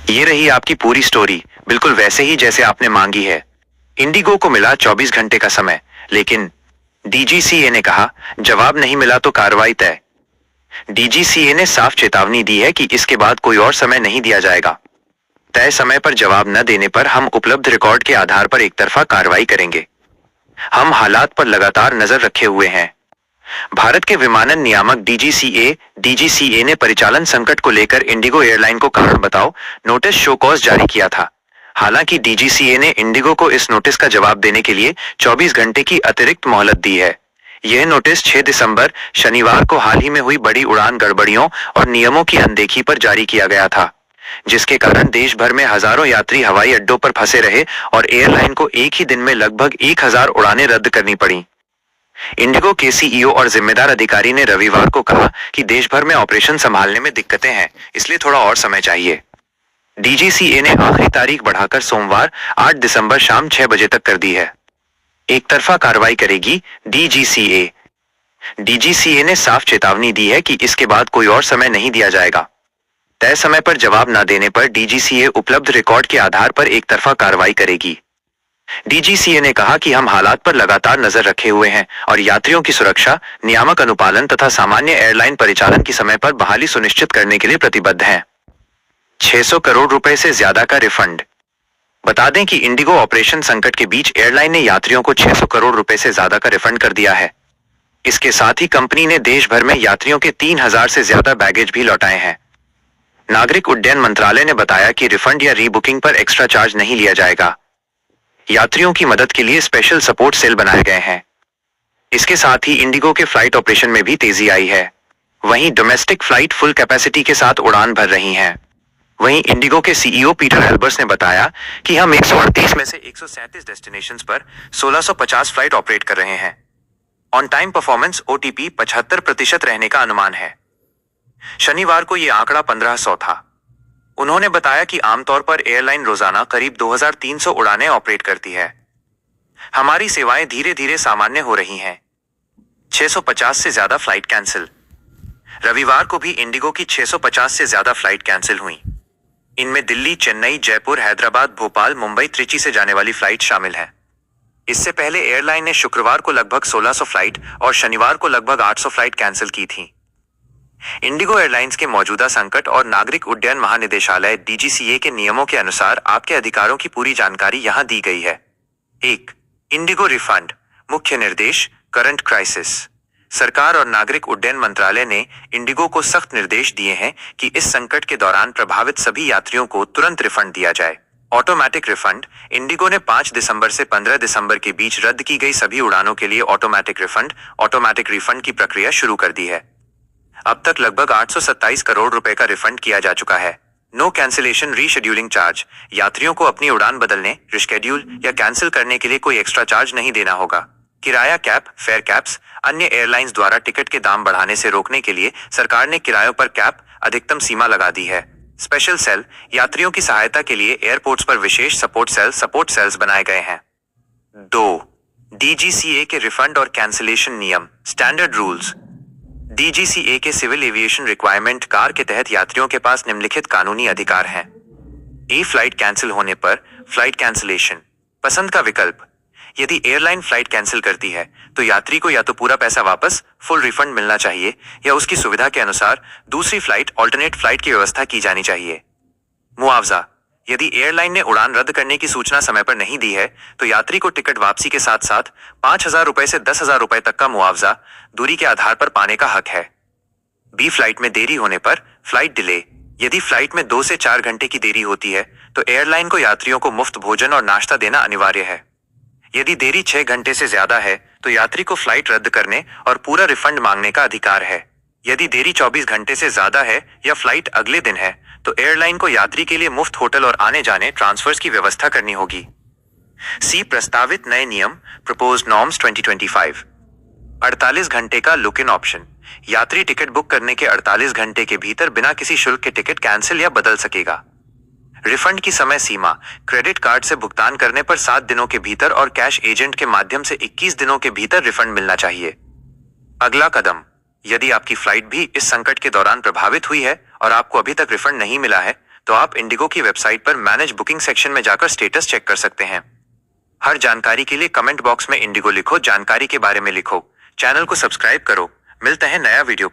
ये रही आपकी पूरी स्टोरी, बिल्कुल वैसे ही जैसे आपने मांगी है। इंडिगो को मिला 24 घंटे का समय, लेकिन डीजीसीए ने कहा जवाब नहीं मिला तो कार्रवाई तय। डीजीसीए ने साफ चेतावनी दी है कि इसके बाद कोई और समय नहीं दिया जाएगा। तय समय पर जवाब न देने पर हम उपलब्ध रिकॉर्ड के आधार पर एक तरफा कार्रवाई करेंगे। हम हालात पर लगातार नजर रखे हुए हैं। भारत के विमानन नियामक डीजीसीए ने परिचालन संकट को लेकर इंडिगो एयरलाइन को कारण बताओ नोटिस शो कॉज जारी किया था। हालांकि डीजीसीए ने इंडिगो को इस नोटिस का जवाब देने के लिए 24 घंटे की अतिरिक्त मोहलत दी है। यह नोटिस 6 दिसंबर शनिवार को हाल ही में हुई बड़ी उड़ान गड़बड़ियों और नियमों की अनदेखी पर जारी किया गया था, जिसके कारण देश भर में हजारों यात्री हवाई अड्डों पर फंसे रहे और एयरलाइन को एक ही दिन में लगभग 1000 उड़ानें रद्द करनी पड़ी। इंडिगो के सीईओ और जिम्मेदार अधिकारी ने रविवार को कहा कि देश भर में ऑपरेशन संभालने में दिक्कतें हैं, इसलिए थोड़ा और समय चाहिए। डीजीसीए ने आखिरी तारीख बढ़ाकर सोमवार 8 दिसंबर शाम 6 बजे तक कर दी है। एक तरफा कार्रवाई करेगी डीजीसीए। डीजीसीए ने साफ चेतावनी दी है कि इसके बाद कोई और समय नहीं दिया जाएगा। तय समय पर जवाब न देने पर डीजीसीए उपलब्ध रिकॉर्ड के आधार पर एक तरफा कार्रवाई करेगी। डीजीसीए ने कहा कि हम हालात पर लगातार नजर रखे हुए हैं और यात्रियों की सुरक्षा, नियामक अनुपालन तथा सामान्य एयरलाइन परिचालन की समय पर बहाली सुनिश्चित करने के लिए प्रतिबद्ध हैं। 600 करोड़ रुपए से ज्यादा का रिफंड। बता दें कि इंडिगो ऑपरेशन संकट के बीच एयरलाइन ने यात्रियों को 600 करोड़ रुपए से ज्यादा का रिफंड कर दिया है। इसके साथ ही कंपनी ने देश भर में यात्रियों के 3000 से ज्यादा बैगेज भी लौटाए हैं। नागरिक उड्डयन मंत्रालय ने बताया कि रिफंड या रीबुकिंग पर एक्स्ट्रा चार्ज नहीं लिया जाएगा। यात्रियों की मदद के लिए स्पेशल सपोर्ट सेल बनाए गए हैं। इसके साथ ही इंडिगो के फ्लाइट ऑपरेशन में भी तेजी आई है। वहीं डोमेस्टिक फ्लाइट फुल कैपेसिटी के साथ उड़ान भर रही हैं। वहीं इंडिगो के सीईओ पीटर एल्बर्स ने बताया कि हम 138 में से 137 डेस्टिनेशंस पर 1650 फ्लाइट ऑपरेट कर रहे हैं। ऑन टाइम परफॉर्मेंस ओटीपी 75% रहने का अनुमान है। शनिवार को यह आंकड़ा 1500 था। उन्होंने बताया कि आमतौर पर एयरलाइन रोजाना करीब 2300 उड़ानें ऑपरेट करती है। हमारी सेवाएं धीरे धीरे सामान्य हो रही हैं। 650 से ज्यादा फ्लाइट कैंसिल। रविवार को भी इंडिगो की 650 से ज्यादा फ्लाइट कैंसिल हुई। इनमें दिल्ली, चेन्नई, जयपुर, हैदराबाद, भोपाल, मुंबई, त्रिची से जाने वाली फ्लाइट शामिल है। इससे पहले एयरलाइन ने शुक्रवार को लगभग 1600 फ्लाइट और शनिवार को लगभग 800 फ्लाइट कैंसिल की थी। इंडिगो एयरलाइंस के मौजूदा संकट और नागरिक उड्डयन महानिदेशालय डीजीसीए के नियमों के अनुसार आपके अधिकारों की पूरी जानकारी यहां दी गई है। 1. Indigo refund. मुख्य निर्देश, करंट क्राइसिस। सरकार और नागरिक उड्डयन मंत्रालय ने इंडिगो को सख्त निर्देश दिए हैं कि इस संकट के दौरान प्रभावित सभी यात्रियों को तुरंत रिफंड दिया जाए। Automatic refund. इंडिगो ने 5 दिसंबर से 15 दिसंबर के बीच रद्द की गई सभी उड़ानों के लिए ऑटोमेटिक रिफंड की प्रक्रिया शुरू कर दी है। अब तक लगभग 827 करोड़ रुपए का रिफंड किया जा चुका है। No cancellation rescheduling charge. यात्रियों को अपनी उड़ान बदलने, रिशेड्यूल या कैंसिल करने के लिए कोई एक्स्ट्रा चार्ज नहीं देना होगा। किराया कैप, फेयर कैप्स। अन्य एयरलाइंस द्वारा टिकट के दाम बढ़ाने से रोकने के लिए सरकार ने किरायों पर कैप, अधिकतम सीमा लगा दी है। Special sale. यात्रियों की सहायता के लिए एयरपोर्ट्स पर विशेष सपोर्ट सेल्स बनाए गए हैं। 2. डीजीसीए के रिफंड और कैंसिलेशन नियम, स्टैंडर्ड रूल्स। डीजीसीए के सिविल एविएशन रिक्वायरमेंट कार के तहत यात्रियों के पास निम्नलिखित कानूनी अधिकार हैं। फ्लाइट कैंसिल होने पर फ्लाइट कैंसिलेशन। पसंद का विकल्प। यदि एयरलाइन फ्लाइट कैंसिल करती है तो यात्री को या तो पूरा पैसा वापस, फुल रिफंड मिलना चाहिए, या उसकी सुविधा के अनुसार दूसरी फ्लाइट, ऑल्टरनेट फ्लाइट की व्यवस्था की जानी चाहिए। मुआवजा। यदि एयरलाइन ने उड़ान रद्द करने की सूचना समय पर नहीं दी है तो यात्री को टिकट वापसी के साथ साथ 5000 रुपए से 10,000 रुपए तक का मुआवजा दूरी के आधार पर पाने का हक है। फ्लाइट में देरी होने पर फ्लाइट डिले। यदि फ्लाइट में 2 से 4 घंटे की देरी होती है तो एयरलाइन को यात्रियों को मुफ्त भोजन और नाश्ता देना अनिवार्य है। यदि देरी 6 घंटे से ज्यादा है तो यात्री को फ्लाइट रद्द करने और पूरा रिफंड मांगने का अधिकार है। यदि देरी 24 घंटे से ज्यादा है या फ्लाइट अगले दिन है तो एयरलाइन को यात्री के लिए मुफ्त होटल और आने जाने ट्रांसफर्स की व्यवस्था करनी होगी। प्रस्तावित नए नियम, प्रपोज्ड नॉर्म्स 2025। 48 घंटे का लुक इन ऑप्शन। यात्री टिकट बुक करने के 48 घंटे के भीतर बिना किसी शुल्क के टिकट कैंसिल या बदल सकेगा। रिफंड की समय सीमा। क्रेडिट कार्ड से भुगतान करने पर 7 दिनों के भीतर और कैश एजेंट के माध्यम से 21 दिनों के भीतर रिफंड मिलना चाहिए। अगला कदम। यदि आपकी फ्लाइट भी इस संकट के दौरान प्रभावित हुई है और आपको अभी तक रिफंड नहीं मिला है तो आप इंडिगो की वेबसाइट पर मैनेज बुकिंग सेक्शन में जाकर स्टेटस चेक कर सकते हैं। हर जानकारी के लिए कमेंट बॉक्स में इंडिगो लिखो, जानकारी के बारे में लिखो। चैनल को सब्सक्राइब करो। मिलते हैं नया वीडियो।